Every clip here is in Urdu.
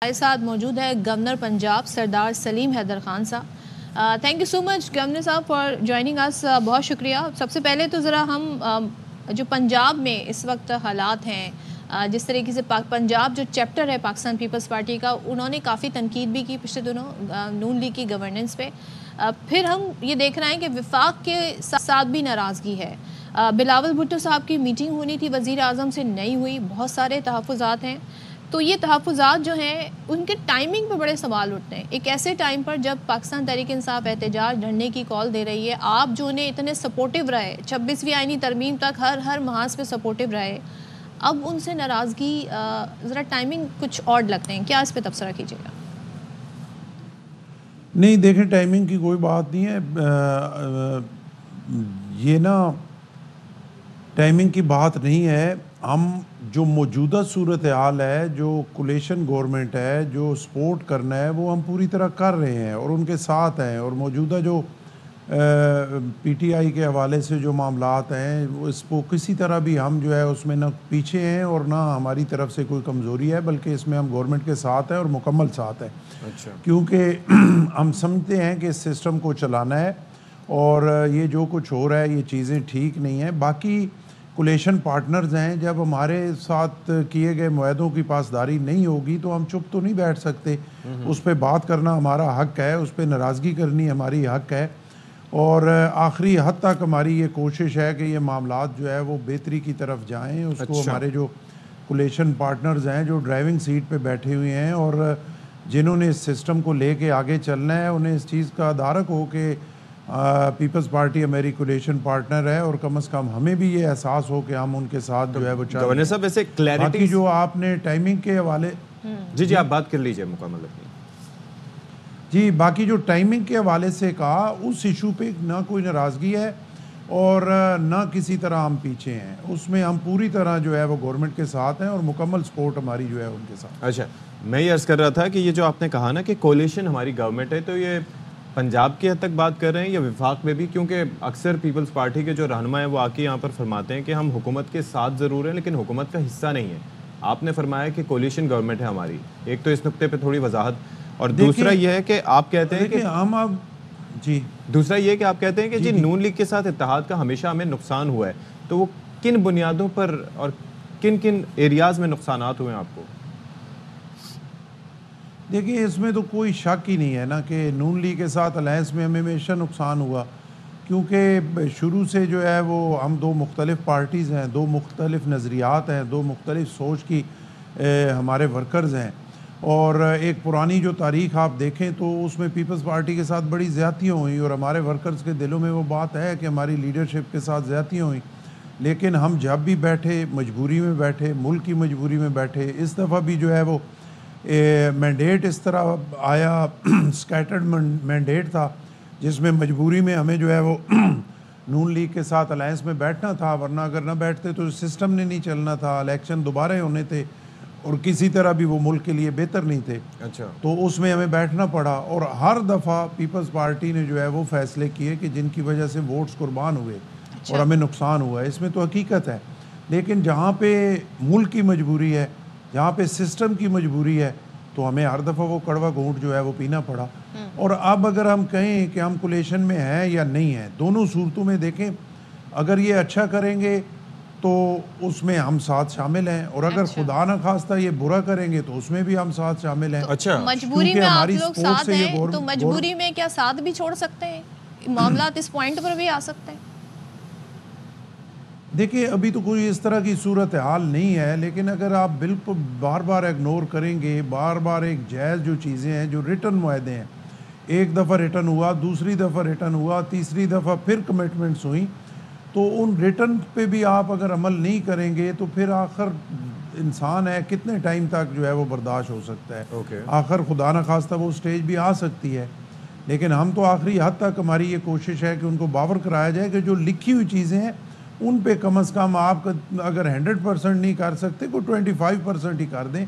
ہمارے ساتھ موجود ہے گورنر پنجاب سردار سلیم حیدر خان صاحب. Thank you so much governor صاحب فار جوائننگ اس. بہت شکریہ. سب سے پہلے تو ذرا ہم جو پنجاب میں اس وقت حالات ہیں، جس طریقے سے پنجاب جو چیپٹر ہے پاکستان پیپلز پارٹی کا، انہوں نے کافی تنقید بھی کی پچھلے دنوں نون لیگ کی گورننس پہ. پھر ہم یہ دیکھ رہے ہیں کہ وفاق کے ساتھ بھی ناراضگی ہے. بلاول بھٹو صاحب کی میٹنگ ہونی تھی وزیر اعظم سے، نہیں ہوئی. بہت سارے تحفظات ہیں. تو یہ تحفظات جو ہیں ان کے ٹائمنگ پہ بڑے سوال اٹھتے ہیں. ایک ایسے ٹائم پر جب پاکستان تحریک انصاف احتجاج دھرنے کی کال دے رہی ہے، آپ جو انہیں اتنے سپورٹیو رہے 26ویں آئینی ترمیم تک ہر محاذ پہ سپورٹیو رہے، اب ان سے ناراضگی، ذرا ٹائمنگ کچھ آڈ لگتے ہیں. کیا اس پہ تبصرہ کیجیے گا؟ نہیں دیکھیں، ٹائمنگ کی کوئی بات نہیں ہے. یہ نا ٹائمنگ کی بات نہیں ہے. ہم جو موجودہ صورتحال ہے، جو کولیشن گورنمنٹ ہے، جو سپورٹ کرنا ہے، وہ ہم پوری طرح کر رہے ہیں اور ان کے ساتھ ہیں. اور موجودہ جو پی ٹی آئی کے حوالے سے جو معاملات ہیں، اس کو کسی طرح بھی ہم جو ہے اس میں نہ پیچھے ہیں اور نہ ہماری طرف سے کوئی کمزوری ہے، بلکہ اس میں ہم گورنمنٹ کے ساتھ ہیں اور مکمل ساتھ ہیں. اچھا. کیونکہ ہم سمجھتے ہیں کہ اس سسٹم کو چلانا ہے اور یہ جو کچھ ہو رہا ہے یہ چیزیں ٹھیک نہیں ہیں. باقی کولیشن پارٹنرز ہیں، جب ہمارے ساتھ کیے گئے معاہدوں کی پاسداری نہیں ہوگی تو ہم چپ تو نہیں بیٹھ سکتے. اس پہ بات کرنا ہمارا حق ہے، اس پہ ناراضگی کرنی ہماری حق ہے. اور آخری حد تک ہماری یہ کوشش ہے کہ یہ معاملات جو ہے وہ بہتری کی طرف جائیں. اس کو ہمارے جو کولیشن پارٹنرز ہیں، جو ڈرائیونگ سیٹ پہ بیٹھے ہوئے ہیں اور جنہوں نے اس سسٹم کو لے کے آگے چلنا ہے، انہیں اس چیز کا دارک ہو کہ پیپلز پارٹی ہماری کولیشن پارٹنر ہے اور کم از کم ہمیں بھی یہ احساس ہو کہ ہم ان کے ساتھ جو ہے وہ چل رہے ہیں. صاحب ویسے کلیئرٹی باقی جو آپ نے ٹائمنگ کے حوالے جی آپ بات کر لیجئے مکمل اپنی. جی، باقی جو ٹائمنگ کے حوالے سے کہا، اس ایشو پہ نہ کوئی ناراضگی ہے اور نہ کسی طرح ہم پیچھے ہیں. اس میں ہم پوری طرح جو ہے وہ گورنمنٹ کے ساتھ ہیں اور مکمل سپورٹ ہماری جو ہے ان کے ساتھ. اچھا، میں یہ عرض کر رہا تھا کہ یہ جو آپ نے کہا نا کہ کولیشن ہماری گورنمنٹ ہے، تو یہ پنجاب کی حد تک بات کر رہے ہیں یا وفاق میں بھی؟ کیونکہ اکثر پیپلز پارٹی کے جو رہنما ہیں وہ آ کے یہاں پر فرماتے ہیں کہ ہم حکومت کے ساتھ ضرور ہیں لیکن حکومت کا حصہ نہیں ہے. آپ نے فرمایا کہ کولیشن گورنمنٹ ہے ہماری. ایک تو اس نقطے پہ تھوڑی وضاحت. اور دوسرا یہ ہے کہ آپ کہتے ہیں کہ ہم اب دوسرا یہ کہ آپ کہتے ہیں کہ جی نون لیگ کے ساتھ اتحاد کا ہمیشہ ہمیں نقصان ہوا ہے. تو وہ کن بنیادوں پر اور کن کن ایریاز میں نقصانات ہوئے ہیں آپ کو؟ دیکھیں، اس میں تو کوئی شک ہی نہیں ہے نا کہ نون لیگ کے ساتھ الائنس میں ہمیں ہمیشہ نقصان ہوا. کیونکہ شروع سے جو ہے وہ ہم دو مختلف پارٹیز ہیں، دو مختلف نظریات ہیں، دو مختلف سوچ کی ہمارے ورکرز ہیں. اور ایک پرانی جو تاریخ آپ دیکھیں تو اس میں پیپلز پارٹی کے ساتھ بڑی زیادتیاں ہوئیں اور ہمارے ورکرز کے دلوں میں وہ بات ہے کہ ہماری لیڈرشپ کے ساتھ زیادتیاں ہوئیں. لیکن ہم جب بھی بیٹھے مجبوری میں بیٹھے، ملک کی مجبوری میں بیٹھے. اس دفعہ بھی جو ہے وہ مینڈیٹ اس طرح آیا، سکیٹرڈ مینڈیٹ تھا، جس میں مجبوری میں ہمیں جو ہے وہ نون لیگ کے ساتھ الائنس میں بیٹھنا تھا. ورنہ اگر نہ بیٹھتے تو سسٹم نے نہیں چلنا تھا، الیکشن دوبارہ ہونے تھے اور کسی طرح بھی وہ ملک کے لیے بہتر نہیں تھے. اچھا. تو اس میں ہمیں بیٹھنا پڑا اور ہر دفعہ پیپلز پارٹی نے جو ہے وہ فیصلے کیے کہ جن کی وجہ سے ووٹس قربان ہوئے اور ہمیں نقصان ہوا ہے. اس میں تو حقیقت ہے. لیکن جہاں پہ ملک کی مجبوری ہے، جہاں پہ سسٹم کی مجبوری ہے، تو ہمیں ہر دفعہ وہ کڑوا گھونٹ جو ہے وہ پینا پڑا. اور اب اگر ہم کہیں کہ ہم کولیشن میں ہیں یا نہیں ہیں، دونوں صورتوں میں دیکھیں، اگر یہ اچھا کریں گے تو اس میں ہم ساتھ شامل ہیں اور اگر خدا نہ خواستہ یہ برا کریں گے تو اس میں بھی ہم ساتھ شامل ہیں. اچھا. مجبوری میں آپ لوگ ساتھ ہیں تو مجبوری میں کیا ساتھ بھی چھوڑ سکتے ہیں؟ معاملات اس پوائنٹ پر بھی آ سکتے ہیں. دیکھیں، ابھی تو کوئی اس طرح کی صورتحال نہیں ہے، لیکن اگر آپ بالکل بار بار اگنور کریں گے، بار بار ایک جائز جو چیزیں ہیں، جو ریٹن معاہدے ہیں، ایک دفعہ ریٹن ہوا، دوسری دفعہ ریٹن ہوا، تیسری دفعہ پھر کمٹمنٹس ہوئیں، تو ان ریٹن پہ بھی آپ اگر عمل نہیں کریں گے تو پھر آخر انسان ہے کتنے ٹائم تک جو ہے وہ برداشت ہو سکتا ہے. آخر خدا نہ خواستہ وہ سٹیج بھی آ سکتی ہے. لیکن ہم تو آخری حد تک ہماری یہ کوشش ہے کہ ان کو باور کرایا جائے کہ جو لکھی ہوئی چیزیں ہیں ان پہ کم از کم آپ اگر 100% نہیں کر سکتے کوئی 25% ہی کر دیں.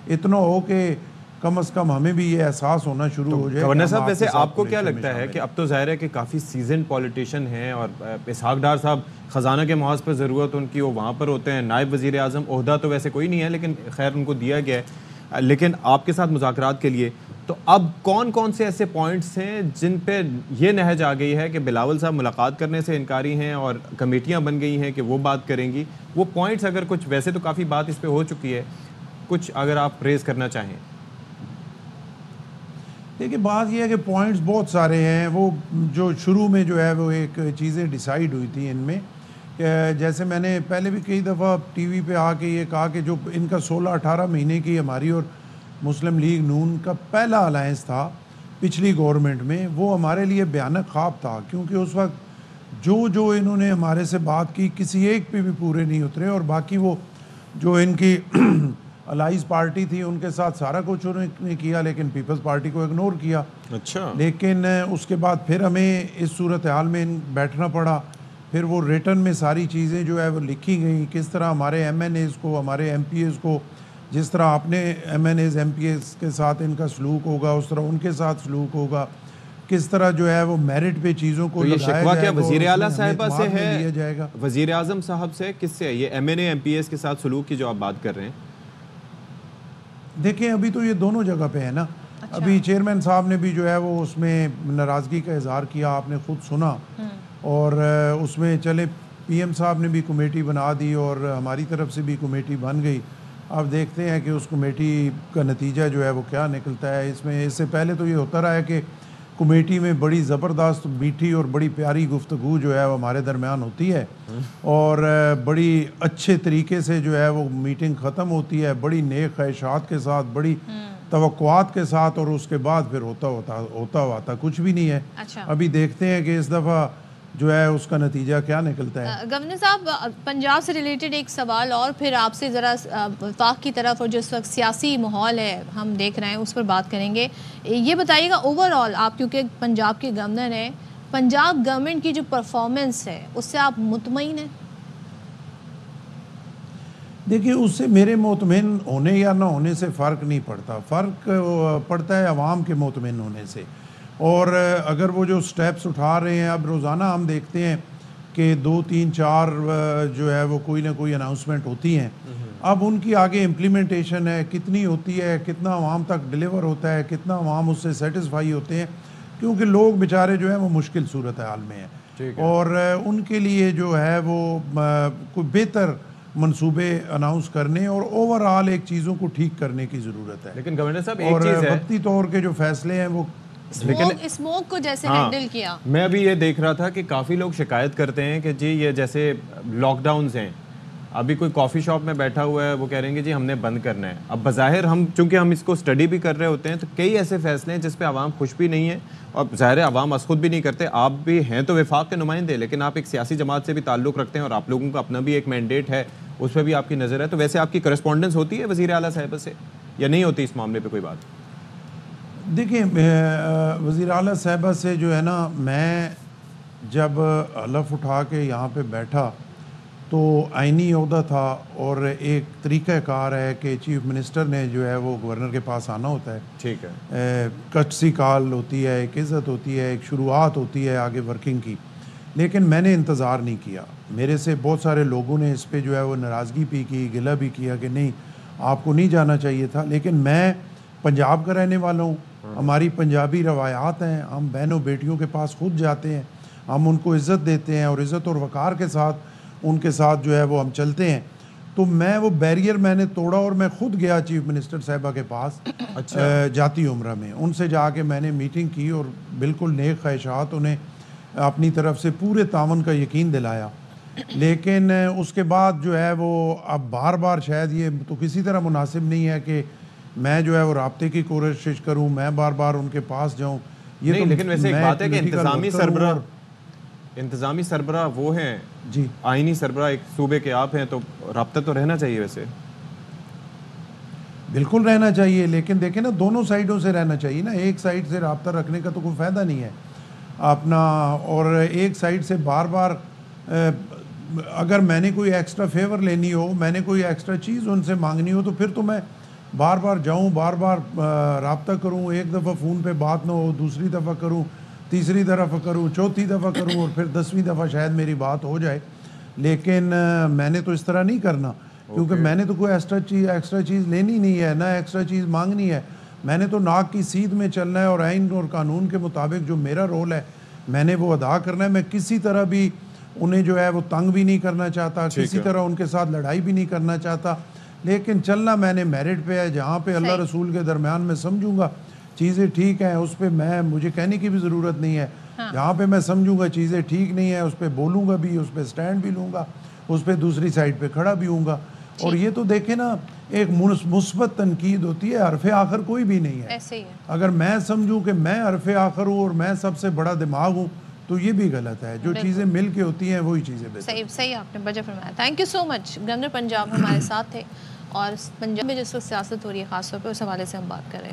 اتنا ہو کہ کم از کم ہمیں بھی یہ احساس ہونا شروع ہو جائے. گورنر صاحب ویسے آپ کو کیا لگتا ہے کہ اب تو ظاہر ہے کہ کافی سیزن پولیٹیشین ہیں اور اسحاق ڈار صاحب خزانہ کے محاذ پر ضرورت ان کی وہ وہاں پر ہوتے ہیں، نائب وزیر اعظم عہدہ تو ویسے کوئی نہیں ہے لیکن خیر ان کو دیا گیا ہے. لیکن آپ کے ساتھ مذاکرات کے لیے تو اب کون کون سے ایسے پوائنٹس ہیں جن پہ یہ نہج آ گئی ہے کہ بلاول صاحب ملاقات کرنے سے انکاری ہیں اور کمیٹیاں بن گئی ہیں کہ وہ بات کریں گی؟ وہ پوائنٹس اگر کچھ، ویسے تو کافی بات اس پہ ہو چکی ہے، کچھ اگر آپ ریز کرنا چاہیں۔ دیکھیے بات یہ ہے کہ پوائنٹس بہت سارے ہیں، وہ جو شروع میں جو ہے وہ ایک چیزیں ڈیسائیڈ ہوئی تھیں ان میں، جیسے میں نے پہلے بھی کئی دفعہ ٹی وی پہ آ کے یہ کہا کہ جو ان کا 16-18 مہینے کی ہماری اور مسلم لیگ نون کا پہلا الائنس تھا پچھلی گورنمنٹ میں، وہ ہمارے لیے بھیانک خواب تھا، کیونکہ اس وقت جو انہوں نے ہمارے سے بات کی کسی ایک پہ بھی پورے نہیں اترے، اور باقی وہ جو ان کی الائز پارٹی تھی ان کے ساتھ سارا کچھ انہوں نے کیا، لیکن پیپلز پارٹی کو اگنور کیا۔ اچھا، لیکن اس کے بعد پھر ہمیں اس صورتحال میں بیٹھنا پڑا، پھر وہ ریٹن میں ساری چیزیں جو ہے وہ لکھی گئیں، کس طرح ہمارے ایم این ایز کو، ہمارے ایم پی ایز کو، جس طرح اپنے MNAs MPAs کے ساتھ ان کا سلوک ہوگا اس طرح ان کے ساتھ سلوک ہوگا، کس طرح جو ہے وہ میرٹ پہ چیزوں کو یہ لگایا شکوہ جائے کیا گا، وزیر اعلیٰ اور اس میں صاحبہ سے اعتماد میں لیا ہے، جائے گا؟ وزیر اعظم صاحب سے، کس سے ہے یہ MNA MPs کے ساتھ سلوک کی جو آپ بات کر رہے ہیں؟ دیکھیں ابھی تو یہ دونوں جگہ پہ ہے نا، ابھی چیئرمین صاحب نے بھی جو ہے وہ اس میں ناراضگی کا اظہار کیا، آپ نے خود سنا، اور اس میں چلے پی ایم صاحب نے بھی کمیٹی بنا دی اور ہماری طرف سے بھی کمیٹی بن گئی۔ اب دیکھتے ہیں کہ اس کمیٹی کا نتیجہ جو ہے وہ کیا نکلتا ہے۔ اس سے پہلے تو یہ ہوتا رہا ہے کہ کمیٹی میں بڑی زبردست میٹھی اور بڑی پیاری گفتگو جو ہے وہ ہمارے درمیان ہوتی ہے، اور بڑی اچھے طریقے سے جو ہے وہ میٹنگ ختم ہوتی ہے، بڑی نیک خواہشات کے ساتھ، بڑی توقعات کے ساتھ، اور اس کے بعد پھر ہوتا کچھ بھی نہیں ہے۔ ابھی دیکھتے ہیں کہ اس دفعہ جو ہے اس کا نتیجہ کیا نکلتا ہے۔ گورنر صاحب، پنجاب سے ریلیٹڈ ایک سوال اور پھر آپ سے ذرا وفاق کی طرف اور جو اس وقت سیاسی ماحول ہے ہم دیکھ رہے ہیں اس پر بات کریں گے۔ یہ بتائیے گا اوور آل، آپ کیونکہ پنجاب کے گورنر ہیں، پنجاب گورنمنٹ کی جو پرفارمنس ہے اس سے آپ مطمئن ہیں؟ دیکھیے اس سے میرے مطمئن ہونے یا نہ ہونے سے فرق نہیں پڑتا، فرق پڑتا ہے عوام کے مطمئن ہونے سے۔ اور اگر وہ جو سٹیپس اٹھا رہے ہیں، اب روزانہ ہم دیکھتے ہیں کہ 2 3 4 جو ہے وہ کوئی نہ کوئی اناؤنسمنٹ ہوتی ہیں، اب ان کی آگے امپلیمنٹیشن ہے، کتنی ہوتی ہے، کتنا عوام تک ڈیلیور ہوتا ہے، کتنا عوام اس سے سیٹسفائی ہوتے ہیں، کیونکہ لوگ بیچارے جو ہیں وہ مشکل صورتحال میں ہیں، اور ان کے لیے جو ہے وہ کوئی بہتر منصوبے اناؤنس کرنے اور اوور آل ایک چیزوں کو ٹھیک کرنے کی ضرورت ہے۔ لیکن گورنر صاحب ایک اور چیز ہے، وقتی طور کے جو فیصلے ہیں وہ اسموک کو جیسے ہینڈل کیا، میں ابھی یہ دیکھ رہا تھا کہ کافی لوگ شکایت کرتے ہیں کہ جی یہ جیسے لاک ڈاؤنز ہیں، ابھی کوئی کافی شاپ میں بیٹھا ہوا ہے، وہ کہہ رہے ہیں کہ جی ہم نے بند کرنا ہے۔ اب بظاہر ہم چونکہ ہم اس کو اسٹڈی بھی کر رہے ہوتے ہیں تو کئی ایسے فیصلے ہیں جس پہ عوام خوش بھی نہیں ہے، اور ظاہر ہے عوام از خود بھی نہیں کرتے۔ آپ بھی ہیں تو وفاق کے نمائندے، لیکن آپ ایک سیاسی جماعت سے بھی تعلق رکھتے ہیں اور آپ لوگوں کا اپنا بھی ایک مینڈیٹ ہے، اس پہ بھی آپ کی نظر ہے، تو ویسے آپ کی کرسپونڈنس ہوتی ہے وزیر اعلیٰ صاحبہ سے یا نہیں ہوتی اس معاملے پہ کوئی بات؟ دیکھیں وزیر اعلیٰ صاحبہ سے جو ہے نا، میں جب حلف اٹھا کے یہاں پہ بیٹھا تو آئینی عہدہ تھا، اور ایک طریقہ کار ہے کہ چیف منسٹر نے جو ہے وہ گورنر کے پاس آنا ہوتا ہے، ٹھیک ہے، کچسی کال ہوتی ہے، ایک عزت ہوتی ہے، ایک شروعات ہوتی ہے آگے ورکنگ کی، لیکن میں نے انتظار نہیں کیا۔ میرے سے بہت سارے لوگوں نے اس پہ جو ہے وہ ناراضگی بھی کی، گلہ بھی کیا کہ نہیں آپ کو نہیں جانا چاہیے تھا، لیکن میں پنجاب کا رہنے والا ہوں، ہماری پنجابی روایات ہیں، ہم بہنوں بیٹیوں کے پاس خود جاتے ہیں، ہم ان کو عزت دیتے ہیں، اور عزت اور وقار کے ساتھ ان کے ساتھ جو ہے وہ ہم چلتے ہیں۔ تو میں وہ بیریئر میں نے توڑا اور میں خود گیا چیف منسٹر صاحبہ کے پاس جاتی عمرہ میں، ان سے جا کے میں نے میٹنگ کی اور بالکل نیک خواہشات انہیں اپنی طرف سے پورے تعاون کا یقین دلایا۔ لیکن اس کے بعد جو ہے وہ اب بار بار شاید یہ تو کسی طرح مناسب نہیں ہے کہ میں جو ہے وہ رابطے کی کوشش کروں، میں بار بار ان کے پاس جاؤں۔ یہ نہیں، تو لیکن ویسے ایک بات ہے کہ انتظامی انتظامی سربراہ وہ ہیں، جی آئینی سربراہ ایک صوبے کے آپ ہیں، تو رابطہ تو رہنا چاہیے ویسے۔ بالکل رہنا چاہیے، لیکن دیکھیں نا دونوں سائیڈوں سے رہنا چاہیے نا، ایک سائیڈ سے رابطہ رکھنے کا تو کوئی فائدہ نہیں ہے اپنا، اور ایک سائیڈ سے بار بار اگر میں نے کوئی ایکسٹرا فیور لینی ہو، میں نے کوئی ایکسٹرا چیز ان سے مانگنی ہو، تو پھر تو میں بار بار جاؤں، بار بار رابطہ کروں، ایک دفعہ فون پہ بات نہ ہو، دوسری دفعہ کروں، تیسری دفعہ کروں، چوتھی دفعہ کروں، اور پھر 10ویں دفعہ شاید میری بات ہو جائے، لیکن میں نے تو اس طرح نہیں کرنا۔ کیونکہ میں نے تو کوئی ایکسٹرا چیز لینی نہیں ہے، نہ ایکسٹرا چیز مانگنی ہے. میں نے تو ناک کی سیدھ میں چلنا ہے اور آئین اور قانون کے مطابق جو میرا رول ہے میں نے وہ ادا کرنا ہے. میں کسی طرح بھی انہیں جو ہے وہ تنگ بھی نہیں کرنا چاہتا، کسی طرح ان کے ساتھ لڑائی بھی نہیں کرنا چاہتا، لیکن چلنا میں نے میرٹ پہ ہے. جہاں پہ اللہ رسول کے درمیان میں سمجھوں گا چیزیں ٹھیک ہیں اس پہ مجھے کہنے کی بھی ضرورت نہیں ہے. جہاں پہ میں سمجھوں گا چیزیں ٹھیک نہیں ہیں اس پہ بولوں گا بھی، اس پہ سٹینڈ بھی لوں گا، اس پہ دوسری سائڈ پہ کھڑا بھی ہوں گا. اور یہ تو دیکھیں نا، ایک مثبت تنقید ہوتی ہے، حرف آخر کوئی بھی نہیں ہے. ایسے ہی ہے. اگر میں سمجھوں کہ میں حرف آخر ہوں اور میں سب سے بڑا دماغ ہوں تو یہ بھی غلط ہے. جو چیزیں مل کے ہوتی ہیں وہی چیزیں بہتر. صحیح آپ نے بجٹ فرمایا. Thank you so much. Governor Punjab ہمارے ساتھ تھے اور پنجاب میں جس وقت سیاست ہو رہی ہے خاص طور پہ اس حوالے سے ہم بات کر رہے ہیں.